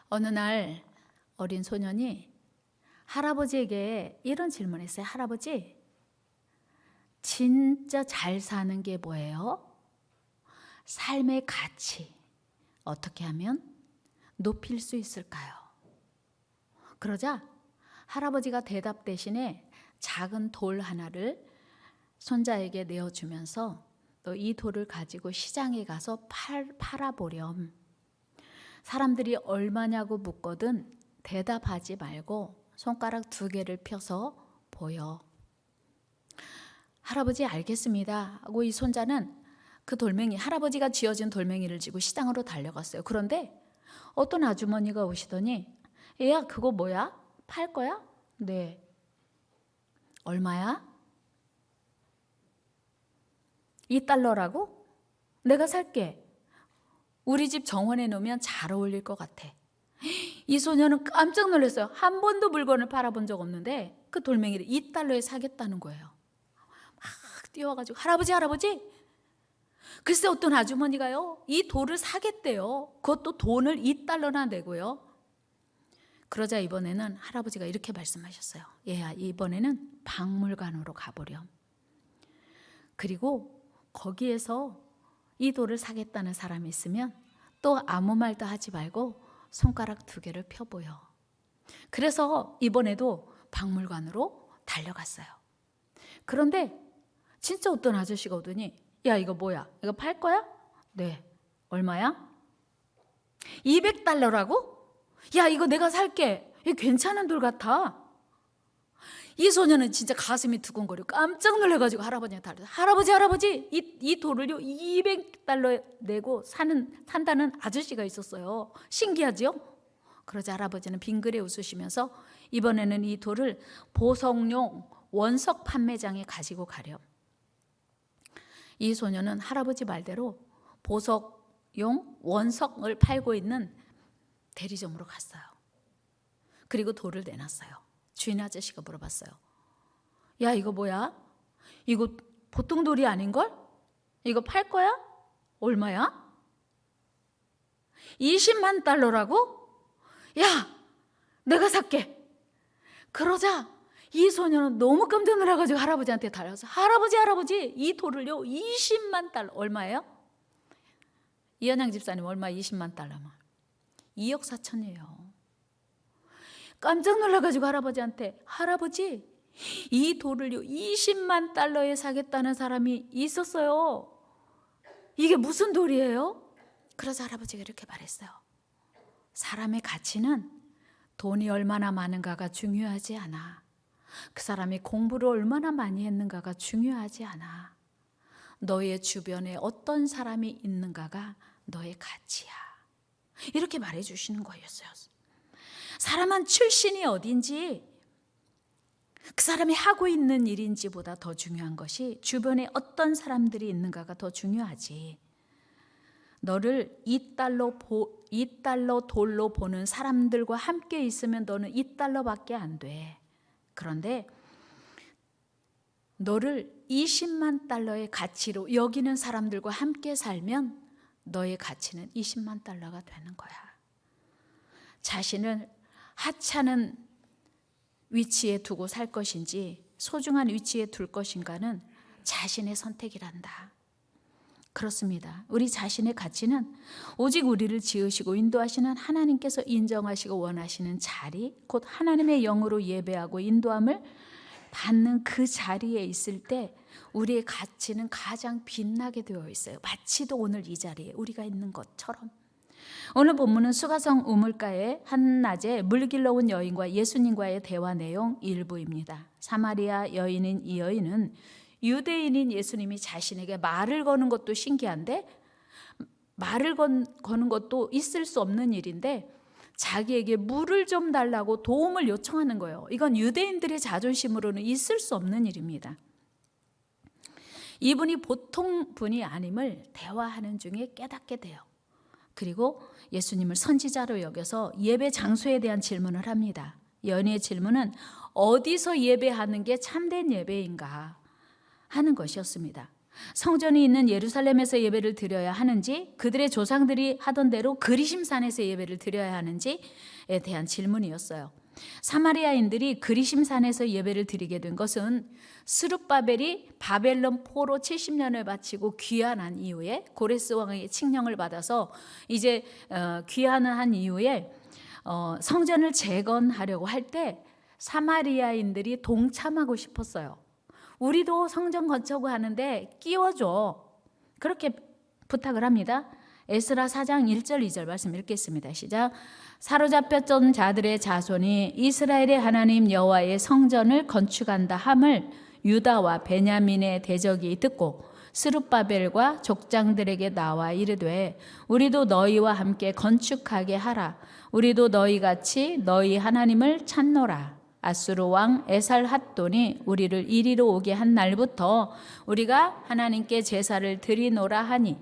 어느 날 어린 소년이 할아버지에게 이런 질문을 했어요. 할아버지, 진짜 잘 사는 게 뭐예요? 삶의 가치 어떻게 하면 높일 수 있을까요? 그러자 할아버지가 대답 대신에 작은 돌 하나를 손자에게 내어주면서 너 이 돌을 가지고 시장에 가서 팔아보렴. 사람들이 얼마냐고 묻거든 대답하지 말고 손가락 2개를 펴서 보여. 할아버지 알겠습니다 하고 이 손자는 그 돌멩이, 할아버지가 쥐어진 돌멩이를 쥐고 시장으로 달려갔어요. 그런데 어떤 아주머니가 오시더니 얘야 그거 뭐야? 팔 거야? 네. 얼마야? $2라고? 내가 살게. 우리 집 정원에 놓으면 잘 어울릴 것 같아. 이 소녀는 깜짝 놀랐어요. 한 번도 물건을 팔아본 적 없는데 그 돌멩이를 $2에 사겠다는 거예요. 막 뛰어와가지고 할아버지 글쎄 어떤 아주머니가요 이 돌을 사겠대요. 그것도 돈을 $2나 내고요. 그러자 이번에는 할아버지가 이렇게 말씀하셨어요. 얘야 이번에는 박물관으로 가보렴. 그리고 거기에서 이 돌을 사겠다는 사람이 있으면 또 아무 말도 하지 말고 손가락 2개를 펴보여. 그래서 이번에도 박물관으로 달려갔어요. 그런데 진짜 어떤 아저씨가 오더니 야 이거 뭐야? 이거 팔 거야? 네. 얼마야? $200라고? 야 이거 내가 살게. 이거 괜찮은 돌 같아. 이 소녀는 진짜 가슴이 두근거리고 깜짝 놀라가지고 할아버지한테 달려서 할아버지 이 돌을요 $200 내고 산다는 아저씨가 있었어요. 신기하죠? 그러자 할아버지는 빙그레 웃으시면서 이번에는 이 돌을 보석용 원석 판매장에 가지고 가렴. 이 소녀는 할아버지 말대로 보석용 원석을 팔고 있는 대리점으로 갔어요. 그리고 돌을 내놨어요. 주인 아저씨가 물어봤어요. 야 이거 뭐야? 이거 보통 돌이 아닌걸? 이거 팔 거야? 얼마야? $200,000라고? 야 내가 살게. 그러자 이 소녀는 너무 깜짝 놀라가지고 할아버지한테 달려서 할아버지 이 돌을요 $200,000 얼마예요? 이현양 집사님 얼마 $200,000면 2억 4천이에요. 깜짝 놀라가지고 할아버지한테 할아버지 이 돌을요 $200,000에 사겠다는 사람이 있었어요. 이게 무슨 돌이에요? 그래서 할아버지가 이렇게 말했어요. 사람의 가치는 돈이 얼마나 많은가가 중요하지 않아. 그 사람이 공부를 얼마나 많이 했는가가 중요하지 않아. 너의 주변에 어떤 사람이 있는가가 너의 가치야. 이렇게 말해주시는 거였어요. 사람은 출신이 어딘지 그 사람이 하고 있는 일인지보다 더 중요한 것이 주변에 어떤 사람들이 있는가가 더 중요하지. 너를 $2 돌로 보는 사람들과 함께 있으면 너는 $2밖에 안 돼. 그런데 너를 $200,000의 가치로 여기는 사람들과 함께 살면 너의 가치는 $200,000가 되는 거야. 자신을 하찮은 위치에 두고 살 것인지 소중한 위치에 둘 것인가는 자신의 선택이란다. 그렇습니다. 우리 자신의 가치는 오직 우리를 지으시고 인도하시는 하나님께서 인정하시고 원하시는 자리, 곧 하나님의 영으로 예배하고 인도함을 받는 그 자리에 있을 때 우리의 가치는 가장 빛나게 되어 있어요. 마치도 오늘 이 자리에 우리가 있는 것처럼. 오늘 본문은 수가성 우물가에 한낮에 물 길러 온 여인과 예수님과의 대화 내용 일부입니다. 사마리아 여인인 이 여인은 유대인인 예수님이 자신에게 말을 거는 것도 신기한데 말을 거는 것도 있을 수 없는 일인데 자기에게 물을 좀 달라고 도움을 요청하는 거예요. 이건 유대인들의 자존심으로는 있을 수 없는 일입니다. 이분이 보통 분이 아님을 대화하는 중에 깨닫게 돼요. 그리고 예수님을 선지자로 여겨서 예배 장소에 대한 질문을 합니다. 여인의 질문은 어디서 예배하는 게 참된 예배인가 하는 것이었습니다. 성전이 있는 예루살렘에서 예배를 드려야 하는지, 그들의 조상들이 하던 대로 그리심산에서 예배를 드려야 하는지에 대한 질문이었어요. 사마리아인들이 그리심산에서 예배를 드리게 된 것은 스룹바벨이 바벨론 포로 70년을 바치고 귀환한 이후에, 고레스 왕의 칙령을 받아서 이제 귀환한 이후에 성전을 재건하려고 할 때 사마리아인들이 동참하고 싶었어요. 우리도 성전 건축을 하는데 끼워줘, 그렇게 부탁을 합니다. 에스라 4장 1절 2절 말씀 읽겠습니다. 시작. 사로잡혔던 자들의 자손이 이스라엘의 하나님 여호와의 성전을 건축한다 함을 유다와 베냐민의 대적이 듣고 스룹바벨과 족장들에게 나와 이르되 우리도 너희와 함께 건축하게 하라. 우리도 너희같이 너희 하나님을 찾노라. 아수르 왕 에살핫돈이 우리를 이리로 오게 한 날부터 우리가 하나님께 제사를 드리노라 하니.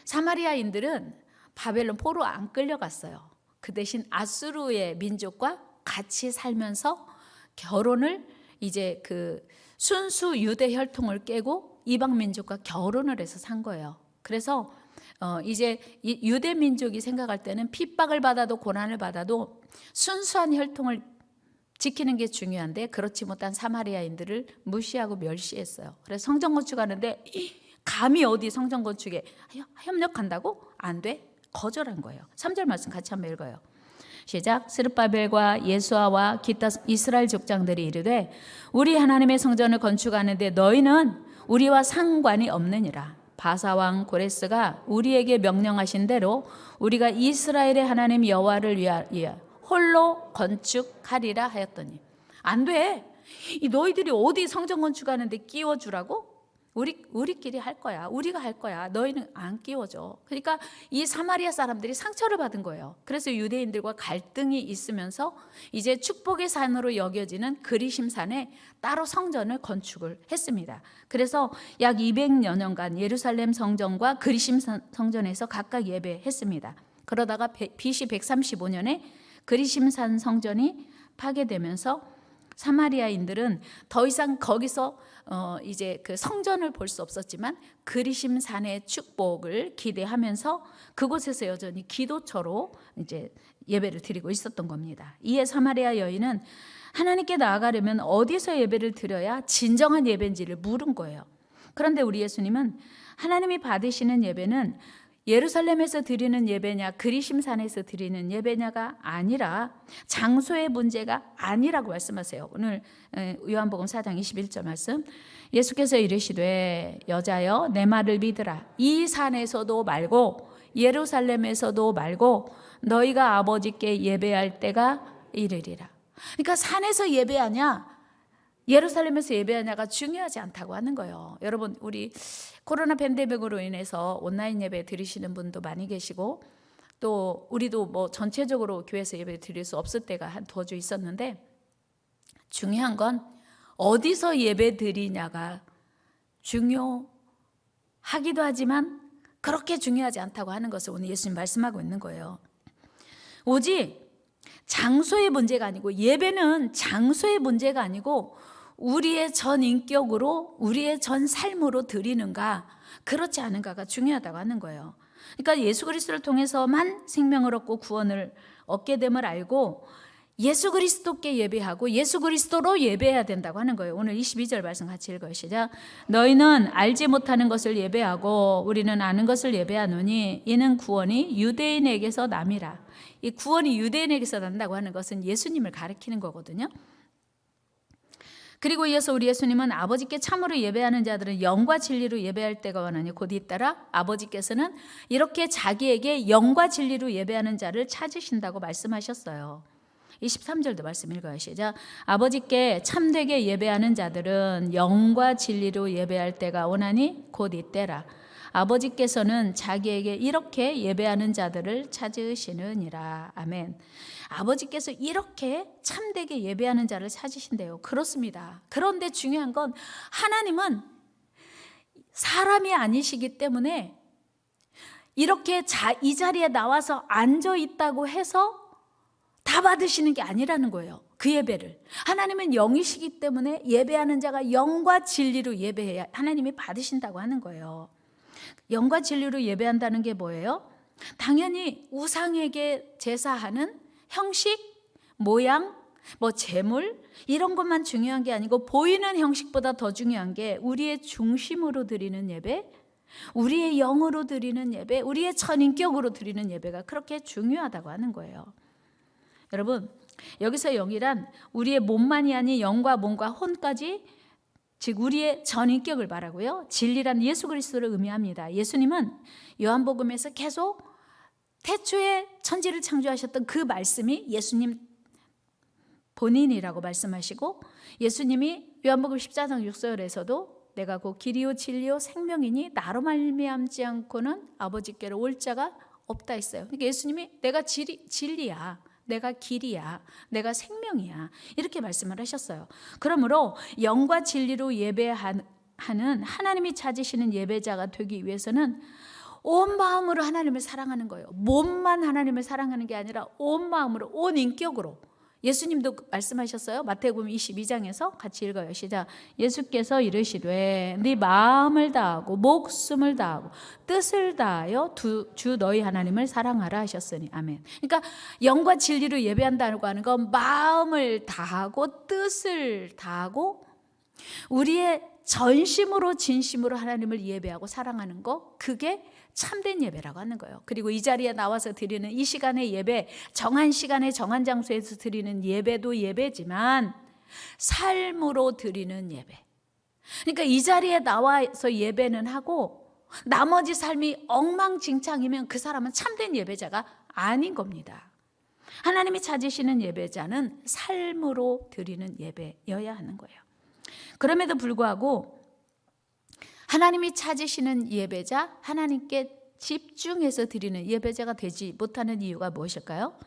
사마리아인들은 바벨론 포로 안 끌려갔어요. 그 대신 아수르의 민족과 같이 살면서 결혼을, 이제 그 순수 유대 혈통을 깨고 이방 민족과 결혼을 해서 산 거예요. 그래서 이제 유대 민족이 생각할 때는 핍박을 받아도 고난을 받아도 순수한 혈통을 지키는 게 중요한데, 그렇지 못한 사마리아인들을 무시하고 멸시했어요. 그래서 성전 건축하는데 감히 어디 성전 건축에 협력한다고? 안 돼? 거절한 거예요. 3절 말씀 같이 한번 읽어요. 시작. 스룹바벨과 예수아와 기타 이스라엘 족장들이 이르되 우리 하나님의 성전을 건축하는데 너희는 우리와 상관이 없느니라. 바사왕 고레스가 우리에게 명령하신 대로 우리가 이스라엘의 하나님 여호와를 위하여 홀로 건축하리라 하였더니. 안 돼. 이 너희들이 어디 성전 건축하는데 끼워주라고? 우리끼리 할 거야. 우리가 할 거야. 너희는 안 끼워줘. 그러니까 이 사마리아 사람들이 상처를 받은 거예요. 그래서 유대인들과 갈등이 있으면서 이제 축복의 산으로 여겨지는 그리심산에 따로 성전을 건축을 했습니다. 그래서 약 200여 년간 예루살렘 성전과 그리심산 성전에서 각각 예배했습니다. 그러다가 BC 135년에 그리심산 성전이 파괴되면서 사마리아인들은 더 이상 거기서 이제 그 성전을 볼 수 없었지만 그리심산의 축복을 기대하면서 그곳에서 여전히 기도처로 이제 예배를 드리고 있었던 겁니다. 이에 사마리아 여인은 하나님께 나아가려면 어디서 예배를 드려야 진정한 예배인지를 물은 거예요. 그런데 우리 예수님은 하나님이 받으시는 예배는 예루살렘에서 드리는 예배냐 그리심산에서 드리는 예배냐가 아니라 장소의 문제가 아니라고 말씀하세요. 오늘 요한복음 4장 21절 말씀, 예수께서 이르시되 여자여 내 말을 믿으라. 이 산에서도 말고 예루살렘에서도 말고 너희가 아버지께 예배할 때가 이르리라. 그러니까 산에서 예배하냐 예루살렘에서 예배하냐가 중요하지 않다고 하는 거예요. 여러분, 우리 코로나 팬데믹으로 인해서 온라인 예배 드리시는 분도 많이 계시고, 또 우리도 뭐 전체적으로 교회에서 예배 드릴 수 없을 때가 한 두어 주 있었는데, 중요한 건 어디서 예배 드리냐가 중요하기도 하지만 그렇게 중요하지 않다고 하는 것을 오늘 예수님 말씀하고 있는 거예요. 오직 장소의 문제가 아니고, 예배는 장소의 문제가 아니고 우리의 전 인격으로, 우리의 전 삶으로 드리는가 그렇지 않은가가 중요하다고 하는 거예요. 그러니까 예수 그리스도를 통해서만 생명을 얻고 구원을 얻게 됨을 알고 예수 그리스도께 예배하고 예수 그리스도로 예배해야 된다고 하는 거예요. 오늘 22절 말씀 같이 읽어요. 시작. 너희는 알지 못하는 것을 예배하고 우리는 아는 것을 예배하노니 이는 구원이 유대인에게서 남이라. 이 구원이 유대인에게서 난다고 하는 것은 예수님을 가리키는 거거든요. 그리고 이어서 우리 예수님은 아버지께 참으로 예배하는 자들은 영과 진리로 예배할 때가 원하니 곧 잇따라 아버지께서는 이렇게 자기에게 영과 진리로 예배하는 자를 찾으신다고 말씀하셨어요. 23절도 말씀 읽어요. 시작. 아버지께 참되게 예배하는 자들은 영과 진리로 예배할 때가 오나니 곧 이때라. 아버지께서는 자기에게 이렇게 예배하는 자들을 찾으시느니라. 아멘. 아버지께서 이렇게 참되게 예배하는 자를 찾으신대요. 그렇습니다. 그런데 중요한 건 하나님은 사람이 아니시기 때문에 이렇게 이 자리에 나와서 앉아 있다고 해서 다 받으시는 게 아니라는 거예요. 그 예배를. 하나님은 영이시기 때문에 예배하는 자가 영과 진리로 예배해야 하나님이 받으신다고 하는 거예요. 영과 진리로 예배한다는 게 뭐예요? 당연히 우상에게 제사하는 형식, 모양, 제물 이런 것만 중요한 게 아니고 보이는 형식보다 더 중요한 게 우리의 중심으로 드리는 예배, 우리의 영으로 드리는 예배, 우리의 전인격으로 드리는 예배가 그렇게 중요하다고 하는 거예요. 여러분, 여기서 영이란 우리의 몸만이 아닌 영과 몸과 혼까지, 즉 우리의 전인격을 말하고요. 진리란 예수 그리스도를 의미합니다. 예수님은 요한복음에서 계속 태초에 천지를 창조하셨던 그 말씀이 예수님 본인이라고 말씀하시고, 예수님이 요한복음 14장 6절에서도 내가 곧 길이요 진리요 생명이니 나로 말미암지 않고는 아버지께로 올 자가 없다 했어요. 그러니까 예수님이 내가 진리야, 내가 길이야, 내가 생명이야, 이렇게 말씀을 하셨어요. 그러므로 영과 진리로 예배하는 하나님이 찾으시는 예배자가 되기 위해서는 온 마음으로 하나님을 사랑하는 거예요. 몸만 하나님을 사랑하는 게 아니라 온 마음으로, 온 인격으로. 예수님도 말씀하셨어요. 마태복음 22장에서 같이 읽어요. 시작. 예수께서 이르시되 네 마음을 다하고 목숨을 다하고 뜻을 다하여 주 너희 하나님을 사랑하라 하셨으니. 아멘. 그러니까 영과 진리로 예배한다고 하는 건 마음을 다하고 뜻을 다하고 우리의 전심으로 진심으로 하나님을 예배하고 사랑하는 거, 그게 참된 예배라고 하는 거예요. 그리고 이 자리에 나와서 드리는 이 시간의 예배, 정한 시간에 정한 장소에서 드리는 예배도 예배지만 삶으로 드리는 예배. 그러니까 이 자리에 나와서 예배는 하고 나머지 삶이 엉망진창이면 그 사람은 참된 예배자가 아닌 겁니다. 하나님이 찾으시는 예배자는 삶으로 드리는 예배여야 하는 거예요. 그럼에도 불구하고 하나님이 찾으시는 예배자, 하나님께 집중해서 드리는 예배자가 되지 못하는 이유가 무엇일까요?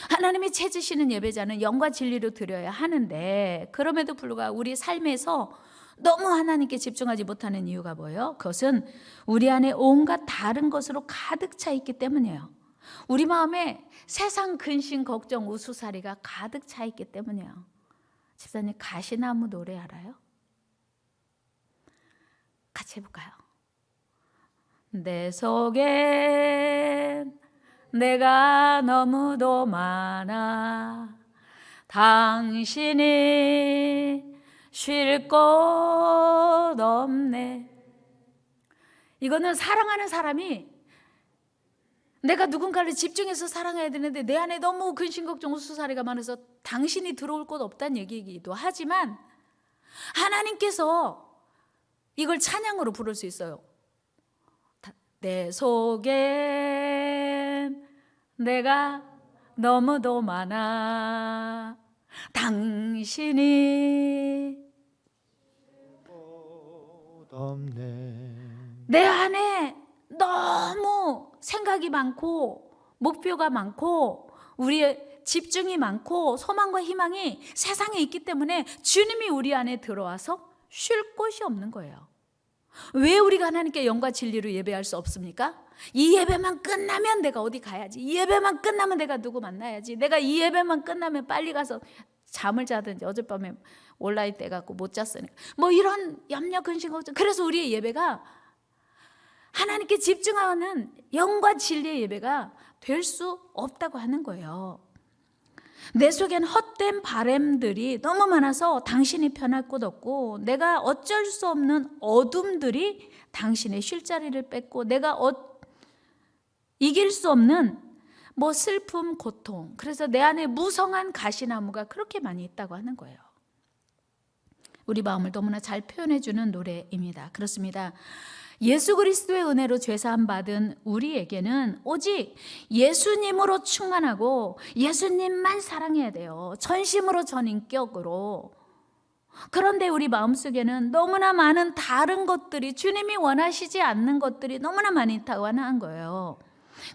하나님이 찾으시는 예배자는 영과 진리로 드려야 하는데 그럼에도 불구하고 우리 삶에서 너무 하나님께 집중하지 못하는 이유가 뭐예요? 그것은 우리 안에 온갖 다른 것으로 가득 차 있기 때문이에요. 우리 마음에 세상 근심, 걱정, 우수사리가 가득 차 있기 때문이에요. 집사님, 가시나무 노래 알아요? 같이 해볼까요? 내 속엔 내가 너무도 많아 당신이 쉴 곳 없네. 이거는 사랑하는 사람이 내가 누군가를 집중해서 사랑해야 되는데 내 안에 너무 근심 걱정 우수사리가 많아서 당신이 들어올 곳 없다는 얘기이기도 하지만 하나님께서 이걸 찬양으로 부를 수 있어요. 내 속엔 내가 너무도 많아 당신이 내 안에 너무 생각이 많고 목표가 많고 우리의 집중이 많고 소망과 희망이 세상에 있기 때문에 주님이 우리 안에 들어와서 쉴 곳이 없는 거예요. 왜 우리가 하나님께 영과 진리로 예배할 수 없습니까? 이 예배만 끝나면 내가 어디 가야지, 이 예배만 끝나면 내가 누구 만나야지, 내가 이 예배만 끝나면 빨리 가서 잠을 자든지, 어젯밤에 온라인 때 갖고 못 잤으니까 이런 염려 근심 걱정. 그래서 우리의 예배가 하나님께 집중하는 영과 진리의 예배가 될 수 없다고 하는 거예요. 내 속엔 헛된 바램들이 너무 많아서 당신이 편할 곳 없고 내가 어쩔 수 없는 어둠들이 당신의 쉴 자리를 뺏고 내가 이길 수 없는 슬픔, 고통, 그래서 내 안에 무성한 가시나무가 그렇게 많이 있다고 하는 거예요. 우리 마음을 너무나 잘 표현해 주는 노래입니다. 그렇습니다. 예수 그리스도의 은혜로 죄사함 받은 우리에게는 오직 예수님으로 충만하고 예수님만 사랑해야 돼요. 전심으로 전인격으로. 그런데 우리 마음속에는 너무나 많은 다른 것들이, 주님이 원하시지 않는 것들이 너무나 많이 있다고 하는 거예요.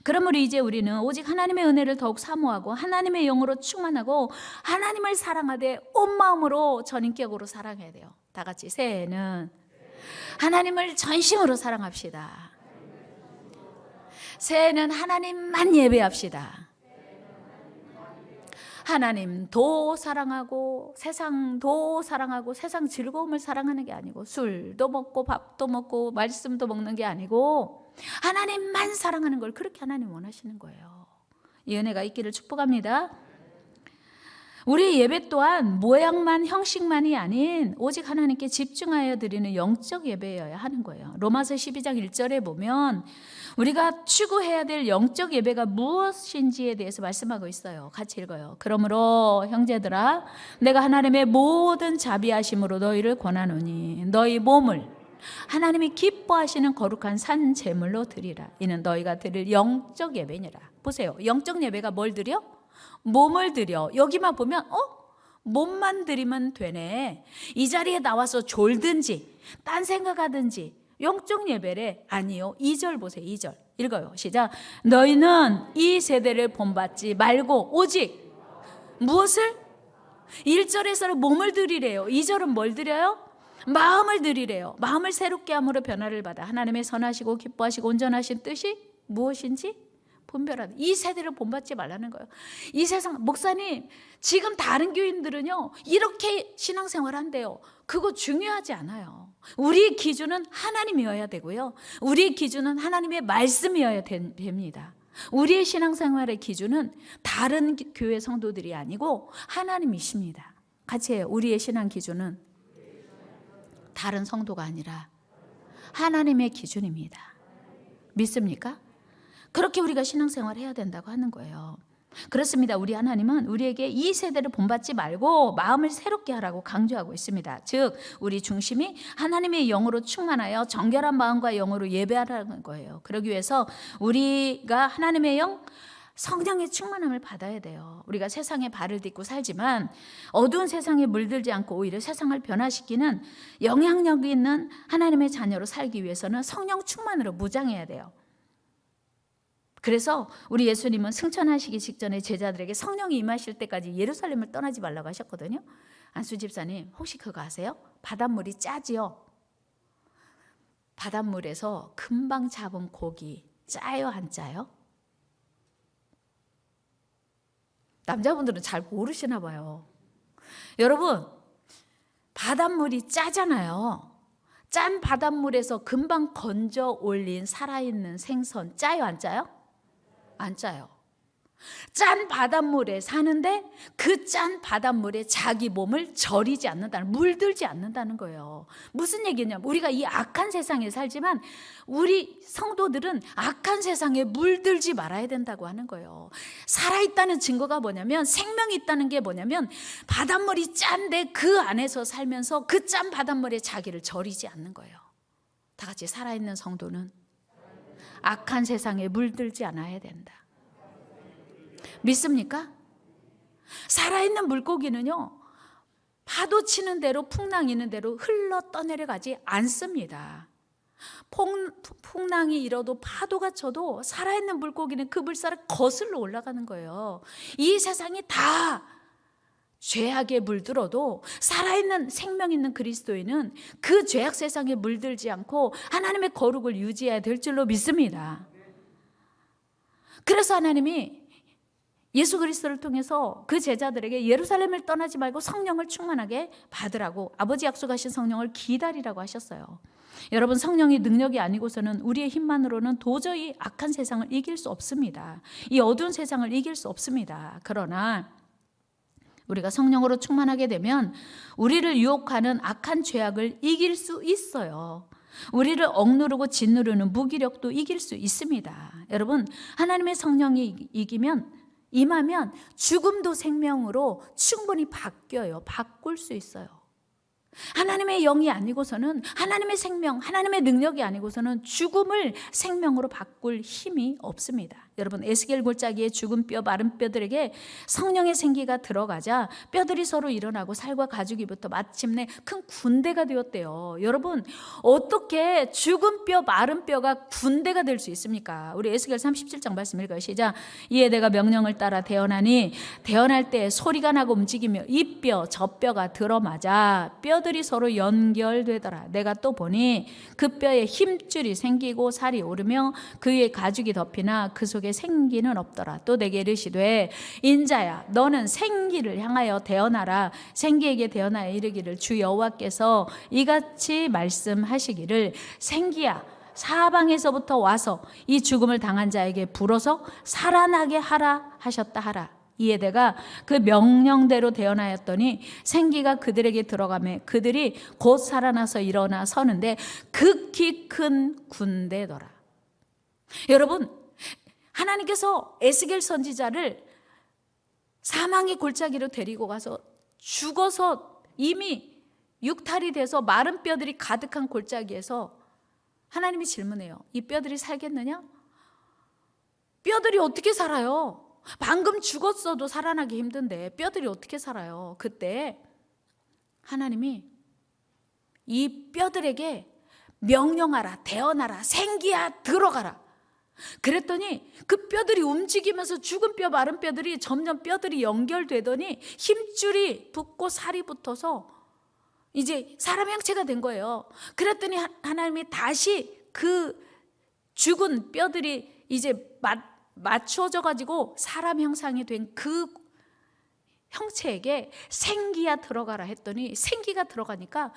그러므로 이제 우리는 오직 하나님의 은혜를 더욱 사모하고 하나님의 영으로 충만하고 하나님을 사랑하되 온 마음으로 전인격으로 사랑해야 돼요. 다 같이 새해에는 하나님을 전심으로 사랑합시다. 새해는 하나님만 예배합시다. 하나님도 사랑하고 세상도 사랑하고 세상 즐거움을 사랑하는 게 아니고 술도 먹고 밥도 먹고 말씀도 먹는 게 아니고 하나님만 사랑하는 걸 그렇게 하나님 원하시는 거예요. 이 은혜가 있기를 축복합니다. 우리 예배 또한 모양만 형식만이 아닌 오직 하나님께 집중하여 드리는 영적 예배여야 하는 거예요. 로마서 12장 1절에 보면 우리가 추구해야 될 영적 예배가 무엇인지에 대해서 말씀하고 있어요. 같이 읽어요. 그러므로 형제들아 내가 하나님의 모든 자비하심으로 너희를 권하노니 너희 몸을 하나님이 기뻐하시는 거룩한 산 제물로 드리라. 이는 너희가 드릴 영적 예배니라. 보세요. 영적 예배가 뭘 드려? 몸을 드려. 여기만 보면 몸만 드리면 되네. 이 자리에 나와서 졸든지 딴 생각하든지 영적 예배래. 아니요. 2절 보세요. 2절 읽어요. 시작. 너희는 이 세대를 본받지 말고 오직 무엇을? 1절에서는 몸을 드리래요. 2절은 뭘 드려요? 마음을 드리래요. 마음을 새롭게 함으로 변화를 받아 하나님의 선하시고 기뻐하시고 온전하신 뜻이 무엇인지 분별하다. 이 세대를 본받지 말라는 거예요. 이 세상 목사님 지금 다른 교인들은요 이렇게 신앙생활 한대요. 그거 중요하지 않아요. 우리 기준은 하나님이어야 되고요. 우리 기준은 하나님의 말씀이어야 됩니다. 우리의 신앙생활의 기준은 다른 교회 성도들이 아니고 하나님이십니다. 같이 해요. 우리의 신앙 기준은 다른 성도가 아니라 하나님의 기준입니다. 믿습니까? 그렇게 우리가 신앙생활을 해야 된다고 하는 거예요. 그렇습니다. 우리 하나님은 우리에게 이 세대를 본받지 말고 마음을 새롭게 하라고 강조하고 있습니다. 즉 우리 중심이 하나님의 영으로 충만하여 정결한 마음과 영으로 예배하라는 거예요. 그러기 위해서 우리가 하나님의 영, 성령의 충만함을 받아야 돼요. 우리가 세상에 발을 딛고 살지만 어두운 세상에 물들지 않고 오히려 세상을 변화시키는 영향력 있는 하나님의 자녀로 살기 위해서는 성령 충만으로 무장해야 돼요. 그래서 우리 예수님은 승천하시기 직전에 제자들에게 성령이 임하실 때까지 예루살렘을 떠나지 말라고 하셨거든요. 안수 집사님 혹시 그거 아세요? 바닷물이 짜지요. 바닷물에서 금방 잡은 고기 짜요 안 짜요? 남자분들은 잘 모르시나 봐요. 여러분 바닷물이 짜잖아요. 짠 바닷물에서 금방 건져 올린 살아있는 생선 짜요 안 짜요? 안 짜요. 짠 바닷물에 사는데 그 짠 바닷물에 자기 몸을 절이지 않는다는, 물들지 않는다는 거예요. 무슨 얘기냐면 우리가 이 악한 세상에 살지만 우리 성도들은 악한 세상에 물들지 말아야 된다고 하는 거예요. 살아있다는 증거가 뭐냐면, 생명이 있다는 게 뭐냐면 바닷물이 짠데 그 안에서 살면서 그 짠 바닷물에 자기를 절이지 않는 거예요. 다 같이 살아있는 성도는 악한 세상에 물들지 않아야 된다. 믿습니까? 살아있는 물고기는요, 파도 치는 대로 풍랑이는 대로 흘러 떠내려가지 않습니다. 풍랑이 일어도 파도가 쳐도 살아있는 물고기는 그 물살을 거슬러 올라가는 거예요. 이 세상이 다 죄악에 물들어도 살아있는 생명 있는 그리스도인은 그 죄악 세상에 물들지 않고 하나님의 거룩을 유지해야 될 줄로 믿습니다. 그래서 하나님이 예수 그리스도를 통해서 그 제자들에게 예루살렘을 떠나지 말고 성령을 충만하게 받으라고, 아버지 약속하신 성령을 기다리라고 하셨어요. 여러분, 성령의 능력이 아니고서는 우리의 힘만으로는 도저히 악한 세상을 이길 수 없습니다. 이 어두운 세상을 이길 수 없습니다. 그러나 우리가 성령으로 충만하게 되면 우리를 유혹하는 악한 죄악을 이길 수 있어요. 우리를 억누르고 짓누르는 무기력도 이길 수 있습니다. 여러분, 하나님의 성령이 임하면 죽음도 생명으로 충분히 바뀌어요. 바꿀 수 있어요. 하나님의 영이 아니고서는, 하나님의 생명, 하나님의 능력이 아니고서는 죽음을 생명으로 바꿀 힘이 없습니다. 여러분, 에스겔 골짜기에 죽은 뼈, 마른 뼈들에게 성령의 생기가 들어가자 뼈들이 서로 일어나고 살과 가죽이부터 마침내 큰 군대가 되었대요. 여러분, 어떻게 죽은 뼈, 마른 뼈가 군대가 될 수 있습니까? 우리 에스겔 37장 말씀 읽어요. 시작. 이에 내가 명령을 따라 대언하니 대언할 때 소리가 나고 움직이며 이 뼈, 저 뼈가 들어맞아 뼈들이 서로 연결되더라. 내가 또 보니 그 뼈에 힘줄이 생기고 살이 오르며 그 위에 가죽이 덮이나 그 속에 속에 생기는 없더라. 또 내게 이르시되 인자야 너는 생기를 향하여 대언하라. 생기에게 대언하여 이르기를 주 여호와께서 이같이 말씀하시기를 생기야 사방에서부터 와서 이 죽음을 당한 자에게 불어서 살아나게 하라 하셨다 하라. 이에 내가 그 명령대로 대언하였더니 생기가 그들에게 들어가매 그들이 곧 살아나서 일어나 서는데 극히 큰 군대더라. 여러분, 하나님께서 에스겔 선지자를 사망의 골짜기로 데리고 가서 죽어서 이미 육탈이 돼서 마른 뼈들이 가득한 골짜기에서 하나님이 질문해요. 이 뼈들이 살겠느냐? 뼈들이 어떻게 살아요? 방금 죽었어도 살아나기 힘든데 뼈들이 어떻게 살아요? 그때 하나님이 이 뼈들에게 명령하라, 대언하라, 생기야 들어가라. 그랬더니 그 뼈들이 움직이면서 죽은 뼈, 마른 뼈들이 점점 뼈들이 연결되더니 힘줄이 붙고 살이 붙어서 이제 사람 형체가 된 거예요. 그랬더니 하나님이 다시 그 죽은 뼈들이 이제 맞춰져 가지고 사람 형상이 된 그 형체에게 생기야 들어가라 했더니 생기가 들어가니까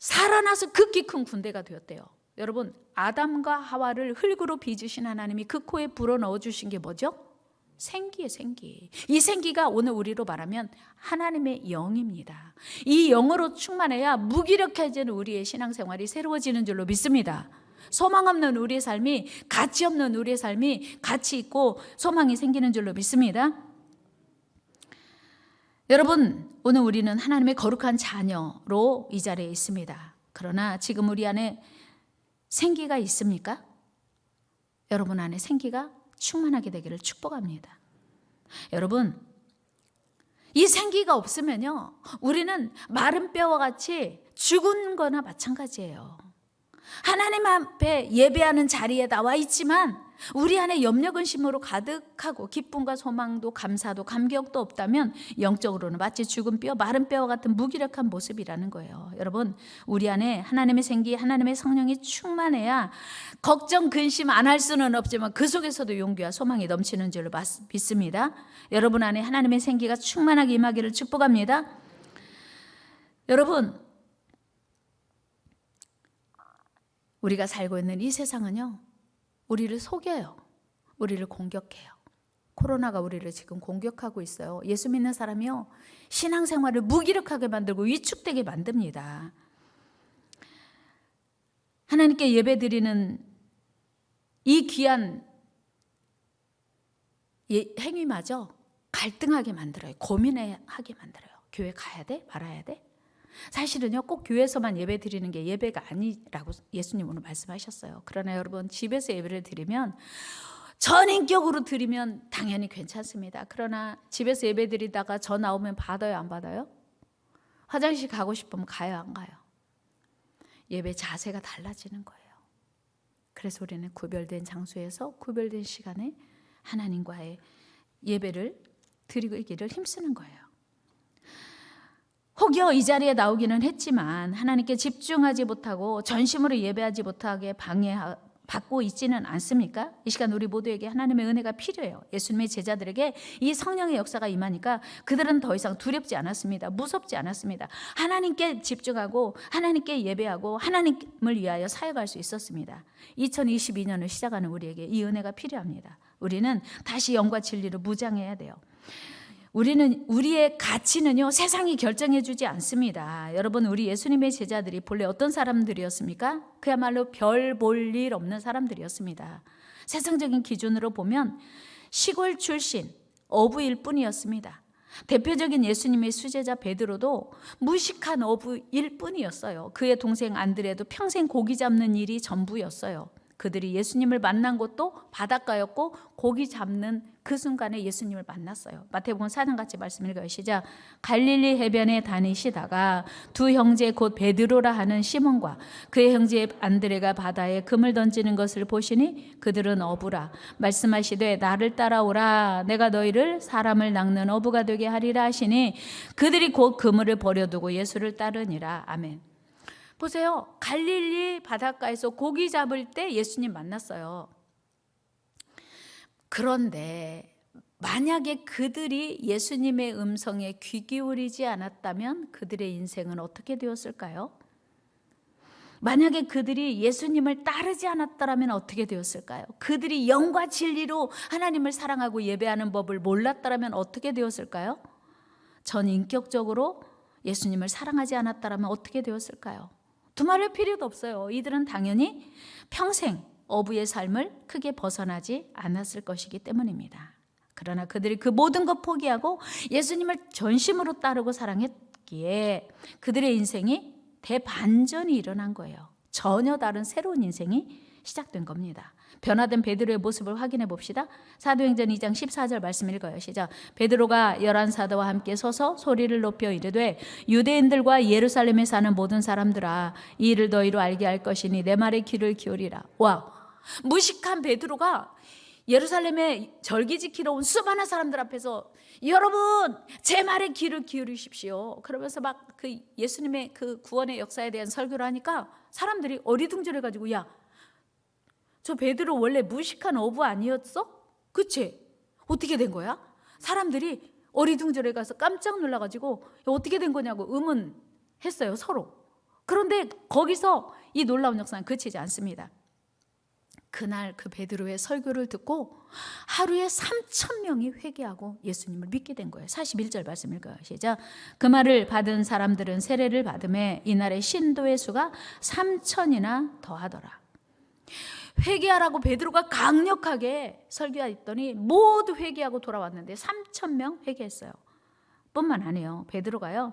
살아나서 극히 큰 군대가 되었대요. 여러분, 아담과 하와를 흙으로 빚으신 하나님이 그 코에 불어넣어 주신 게 뭐죠? 생기예요, 생기. 이 생기가 오늘 우리로 말하면 하나님의 영입니다. 이 영으로 충만해야 무기력해지는 우리의 신앙생활이 새로워지는 줄로 믿습니다. 소망 없는 우리의 삶이, 가치 없는 우리의 삶이 가치 있고 소망이 생기는 줄로 믿습니다. 여러분, 오늘 우리는 하나님의 거룩한 자녀로 이 자리에 있습니다. 그러나 지금 우리 안에 생기가 있습니까? 여러분 안에 생기가 충만하게 되기를 축복합니다. 여러분, 이 생기가 없으면요, 우리는 마른 뼈와 같이 죽은 거나 마찬가지예요. 하나님 앞에 예배하는 자리에 나와 있지만 우리 안에 염려 근심으로 가득하고 기쁨과 소망도 감사도 감격도 없다면 영적으로는 마치 죽은 뼈, 마른 뼈와 같은 무기력한 모습이라는 거예요. 여러분, 우리 안에 하나님의 생기, 하나님의 성령이 충만해야 걱정, 근심 안 할 수는 없지만 그 속에서도 용기와 소망이 넘치는 줄로 믿습니다. 여러분 안에 하나님의 생기가 충만하게 임하기를 축복합니다. 여러분, 우리가 살고 있는 이 세상은요, 우리를 속여요. 우리를 공격해요. 코로나가 우리를 지금 공격하고 있어요. 예수 믿는 사람이요, 신앙생활을 무기력하게 만들고 위축되게 만듭니다. 하나님께 예배드리는 이 귀한 행위마저 갈등하게 만들어요. 고민하게 만들어요. 교회 가야 돼? 말아야 돼? 사실은요, 꼭 교회에서만 예배 드리는 게 예배가 아니라고 예수님 오늘 말씀하셨어요. 그러나 여러분, 집에서 예배를 드리면 전인격으로 드리면 당연히 괜찮습니다. 그러나 집에서 예배 드리다가 저 나오면 받아요, 안 받아요? 화장실 가고 싶으면 가요, 안 가요? 예배 자세가 달라지는 거예요. 그래서 우리는 구별된 장소에서 구별된 시간에 하나님과의 예배를 드리기를 힘쓰는 거예요. 혹여 이 자리에 나오기는 했지만 하나님께 집중하지 못하고 전심으로 예배하지 못하게 방해받고 있지는 않습니까? 이 시간 우리 모두에게 하나님의 은혜가 필요해요. 예수님의 제자들에게 이 성령의 역사가 임하니까 그들은 더 이상 두렵지 않았습니다. 무섭지 않았습니다. 하나님께 집중하고 하나님께 예배하고 하나님을 위하여 사역할 수 있었습니다. 2022년을 시작하는 우리에게 이 은혜가 필요합니다. 우리는 다시 영과 진리로 무장해야 돼요. 우리의 가치는요, 세상이 결정해 주지 않습니다. 여러분, 우리 예수님의 제자들이 본래 어떤 사람들이었습니까? 그야말로 별 볼 일 없는 사람들이었습니다. 세상적인 기준으로 보면 시골 출신, 어부일 뿐이었습니다. 대표적인 예수님의 수제자 베드로도 무식한 어부일 뿐이었어요. 그의 동생 안드레도 평생 고기 잡는 일이 전부였어요. 그들이 예수님을 만난 곳도 바닷가였고 고기 잡는 그 순간에 예수님을 만났어요. 마태복음 4장 같이 말씀 읽어요. 시작. 갈릴리 해변에 다니시다가 두 형제 곧 베드로라 하는 시몬과 그의 형제 안드레가 바다에 금을 던지는 것을 보시니 그들은 어부라. 말씀하시되 나를 따라오라. 내가 너희를 사람을 낚는 어부가 되게 하리라 하시니 그들이 곧 그물을 버려두고 예수를 따르니라. 아멘. 보세요. 갈릴리 바닷가에서 고기 잡을 때 예수님 만났어요. 그런데 만약에 그들이 예수님의 음성에 귀 기울이지 않았다면 그들의 인생은 어떻게 되었을까요? 만약에 그들이 예수님을 따르지 않았더라면 어떻게 되었을까요? 그들이 영과 진리로 하나님을 사랑하고 예배하는 법을 몰랐더라면 어떻게 되었을까요? 전 인격적으로 예수님을 사랑하지 않았더라면 어떻게 되었을까요? 두말할 필요도 없어요. 이들은 당연히 평생 어부의 삶을 크게 벗어나지 않았을 것이기 때문입니다. 그러나 그들이 그 모든 것 포기하고 예수님을 전심으로 따르고 사랑했기에 그들의 인생이 대반전이 일어난 거예요. 전혀 다른 새로운 인생이 시작된 겁니다. 변화된 베드로의 모습을 확인해 봅시다. 사도행전 2장 14절 말씀 읽어요. 시작. 베드로가 11사도와 함께 서서 소리를 높여 이르되 유대인들과 예루살렘에 사는 모든 사람들아, 이 일을 너희로 알게 할 것이니 내 말에 귀를 기울이라. 와, 무식한 베드로가 예루살렘에 절기 지키러 온 수많은 사람들 앞에서 여러분 제 말에 귀를 기울이십시오. 그러면서 막 그 예수님의 그 구원의 역사에 대한 설교를 하니까 사람들이 어리둥절해 가지고 야, 저 베드로 원래 무식한 어부 아니었어? 그치? 어떻게 된 거야? 사람들이 어리둥절해 가서 깜짝 놀라 가지고 어떻게 된 거냐고 의문했어요, 서로. 그런데 거기서 이 놀라운 역사는 그치지 않습니다. 그날 그 베드로의 설교를 듣고 하루에 3,000명이 회개하고 예수님을 믿게 된 거예요. 41절 말씀 읽어요. 시작. 그 말을 받은 사람들은 세례를 받음에 이날의 신도의 수가 3,000이나 더하더라. 회개하라고 베드로가 강력하게 설교했더니 모두 회개하고 돌아왔는데 3,000명 회개했어요. 뿐만 아니에요. 베드로가요,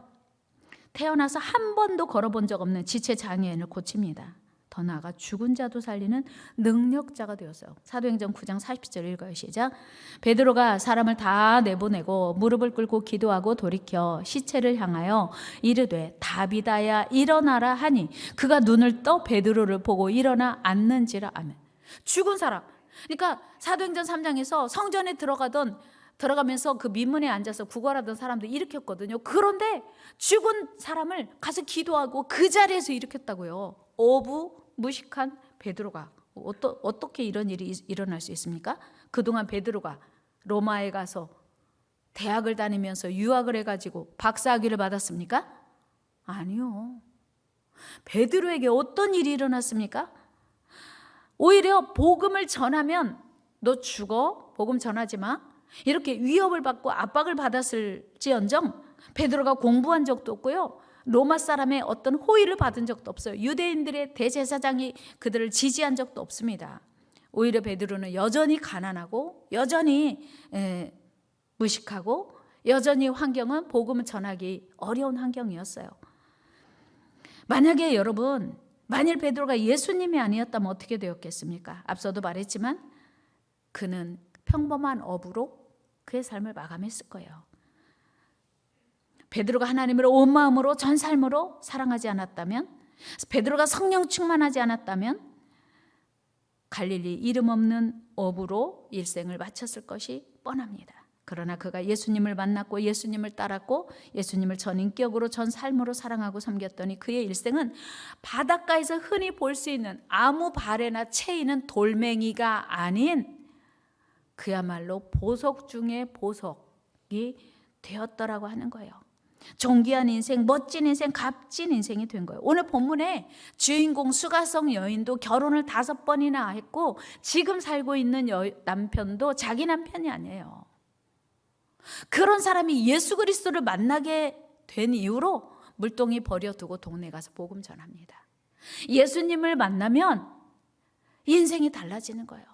태어나서 한 번도 걸어본 적 없는 지체 장애인을 고칩니다. 더 나아가 죽은 자도 살리는 능력자가 되었어요. 사도행전 9장 40절 읽어요. 시작. 베드로가 사람을 다 내보내고 무릎을 꿇고 기도하고 돌이켜 시체를 향하여 이르되 다비다야 일어나라 하니 그가 눈을 떠 베드로를 보고 일어나 앉는지라. 아멘. 죽은 사람. 그러니까 사도행전 3장에서 성전에 들어가면서 그 민문에 앉아서 구걸하던 사람들 일으켰거든요. 그런데 죽은 사람을 가서 기도하고 그 자리에서 일으켰다고요. 어부 무식한 베드로가 어떻게 이런 일이 일어날 수 있습니까? 그동안 베드로가 로마에 가서 대학을 다니면서 유학을 해가지고 박사학위를 받았습니까? 아니요. 베드로에게 어떤 일이 일어났습니까? 오히려 복음을 전하면 너 죽어, 복음 전하지 마, 이렇게 위협을 받고 압박을 받았을지언정 베드로가 공부한 적도 없고요, 로마 사람의 어떤 호의를 받은 적도 없어요. 유대인들의 대제사장이 그들을 지지한 적도 없습니다. 오히려 베드로는 여전히 가난하고 여전히 무식하고 여전히 환경은 복음을 전하기 어려운 환경이었어요. 만약에 여러분, 만일 베드로가 예수님이 아니었다면 어떻게 되었겠습니까? 앞서도 말했지만 그는 평범한 어부로 그의 삶을 마감했을 거예요. 베드로가 하나님을 온 마음으로 전 삶으로 사랑하지 않았다면, 베드로가 성령 충만하지 않았다면 갈릴리 이름 없는 어부로 일생을 마쳤을 것이 뻔합니다. 그러나 그가 예수님을 만났고 예수님을 따랐고 예수님을 전 인격으로 전 삶으로 사랑하고 섬겼더니 그의 일생은 바닷가에서 흔히 볼 수 있는 아무 발에나 채이는 돌멩이가 아닌 그야말로 보석 중의 보석이 되었더라고 하는 거예요. 존귀한 인생, 멋진 인생, 값진 인생이 된 거예요. 오늘 본문에 주인공 수가성 여인도 결혼을 5번이나 했고 지금 살고 있는 남편도 자기 남편이 아니에요. 그런 사람이 예수 그리스도를 만나게 된 이후로 물동이 버려두고 동네 가서 복음 전합니다. 예수님을 만나면 인생이 달라지는 거예요.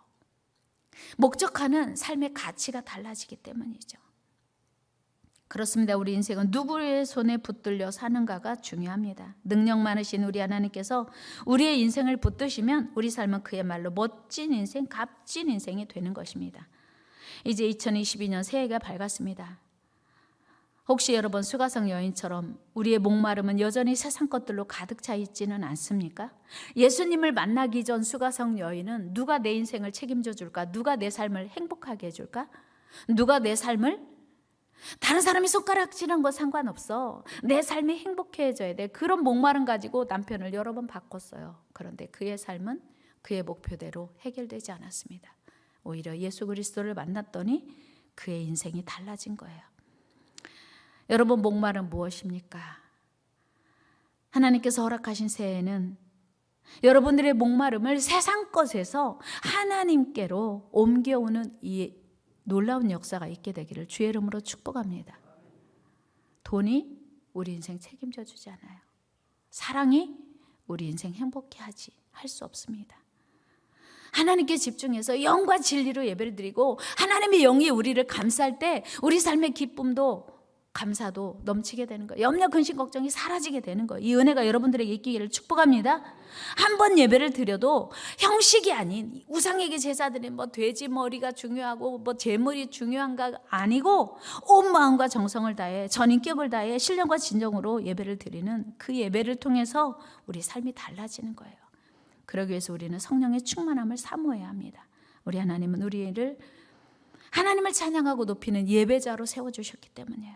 목적하는 삶의 가치가 달라지기 때문이죠. 그렇습니다. 우리 인생은 누구의 손에 붙들려 사는가가 중요합니다. 능력 많으신 우리 하나님께서 우리의 인생을 붙드시면 우리 삶은 그야말로 멋진 인생, 값진 인생이 되는 것입니다. 이제 2022년 새해가 밝았습니다. 혹시 여러분 수가성 여인처럼 우리의 목마름은 여전히 세상 것들로 가득 차 있지는 않습니까? 예수님을 만나기 전 수가성 여인은 누가 내 인생을 책임져 줄까? 누가 내 삶을 행복하게 해줄까? 누가 내 삶을, 다른 사람이 손가락질한 거 상관없어, 내 삶이 행복해져야 돼, 그런 목마름 가지고 남편을 여러 번 바꿨어요. 그런데 그의 삶은 그의 목표대로 해결되지 않았습니다. 오히려 예수 그리스도를 만났더니 그의 인생이 달라진 거예요. 여러분, 목말은 무엇입니까? 하나님께서 허락하신 새해에는 여러분들의 목마름을 세상 것에서 하나님께로 옮겨오는 이 놀라운 역사가 있게 되기를 주의 이름으로 축복합니다. 돈이 우리 인생 책임져 주지 않아요. 사랑이 우리 인생 행복해 할 수 없습니다. 하나님께 집중해서 영과 진리로 예배를 드리고 하나님의 영이 우리를 감쌀 때 우리 삶의 기쁨도 감사도 넘치게 되는 거예요. 염려, 근심, 걱정이 사라지게 되는 거예요. 이 은혜가 여러분들에게 있기를 축복합니다. 한 번 예배를 드려도 형식이 아닌 우상에게 제사 드리는 돼지 머리가 중요하고 제물이 중요한가 아니고 온 마음과 정성을 다해 전인격을 다해 신령과 진정으로 예배를 드리는 그 예배를 통해서 우리 삶이 달라지는 거예요. 그러기 위해서 우리는 성령의 충만함을 사모해야 합니다. 우리 하나님은 우리를 하나님을 찬양하고 높이는 예배자로 세워주셨기 때문이에요.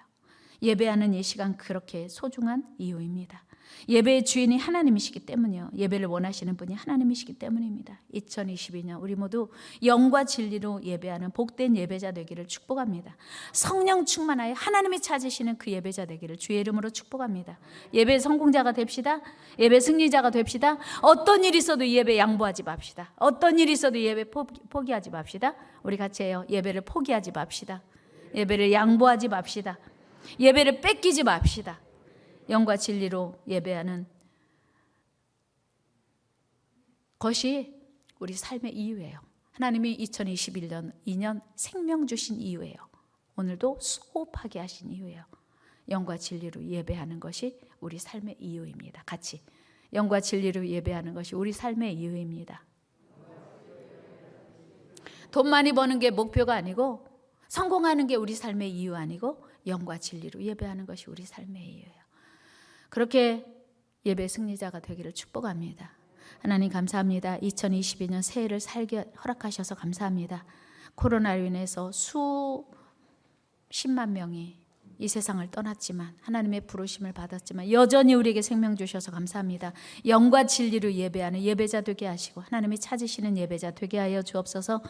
예배하는 이 시간 그렇게 소중한 이유입니다. 예배의 주인이 하나님이시기 때문이요. 예배를 원하시는 분이 하나님이시기 때문입니다. 2022년 우리 모두 영과 진리로 예배하는 복된 예배자 되기를 축복합니다. 성령 충만하여 하나님이 찾으시는 그 예배자 되기를 주의 이름으로 축복합니다. 예배 성공자가 됩시다. 예배 승리자가 됩시다. 어떤 일이 있어도 예배 양보하지 맙시다. 어떤 일이 있어도 예배 포기하지 맙시다. 우리 같이 해요. 예배를 포기하지 맙시다. 예배를 양보하지 맙시다. 예배를 뺏기지 맙시다. 영과 진리로 예배하는 것이 우리 삶의 이유예요. 하나님이 2021년 생명 주신 이유예요. 오늘도 호흡하게 하신 이유예요. 영과 진리로 예배하는 것이 우리 삶의 이유입니다. 같이 영과 진리로 예배하는 것이 우리 삶의 이유입니다. 돈 많이 버는 게 목표가 아니고 성공하는 게 우리 삶의 이유 아니고 영과 진리로 예배하는 것이 우리 삶의 이유예요. 그렇게 예배 승리자가 되기를 축복합니다. 하나님 감사합니다. 2022년 새해를 살게 허락하셔서 감사합니다. 코로나로 인해서 수십만 명이 이 세상을 떠났지만 하나님의 부르심을 받았지만 여전히 우리에게 생명 주셔서 감사합니다. 영과 진리로 예배하는 예배자 되게 하시고 하나님이 찾으시는 예배자 되게 하여 주옵소서.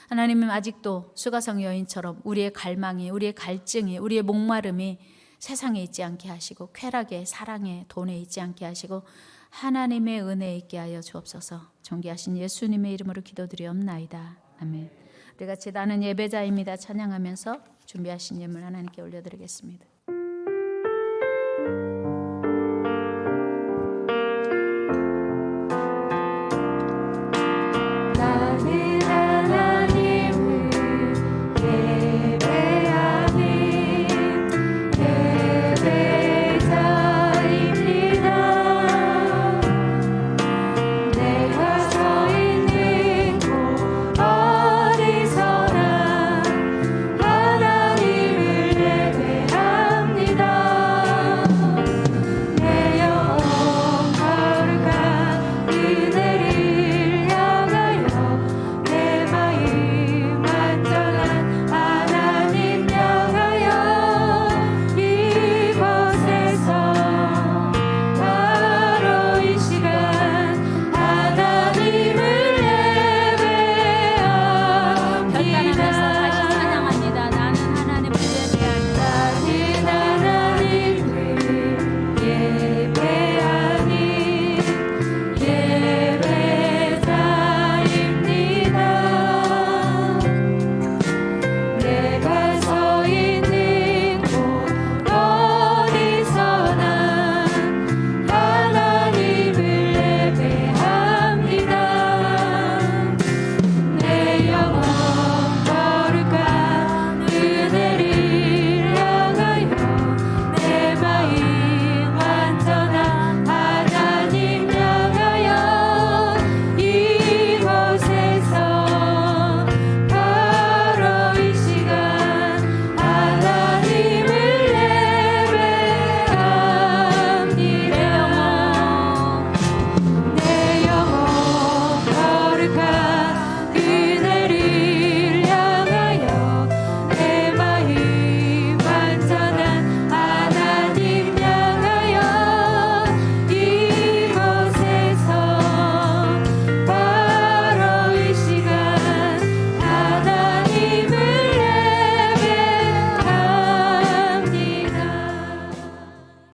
하나님은 아직도 수가성 여인처럼 우리의 갈망이, 우리의 갈증이, 우리의 목마름이 세상에 있지 않게 하시고 쾌락에, 사랑에, 돈에 있지 않게 하시고 하나님의 은혜에 있게 하여 주옵소서. 존귀하신 예수님의 이름으로 기도드리옵나이다. 아멘. 우리 같이 나는 예배자입니다 찬양하면서 준비하신 예물 하나님께 올려드리겠습니다.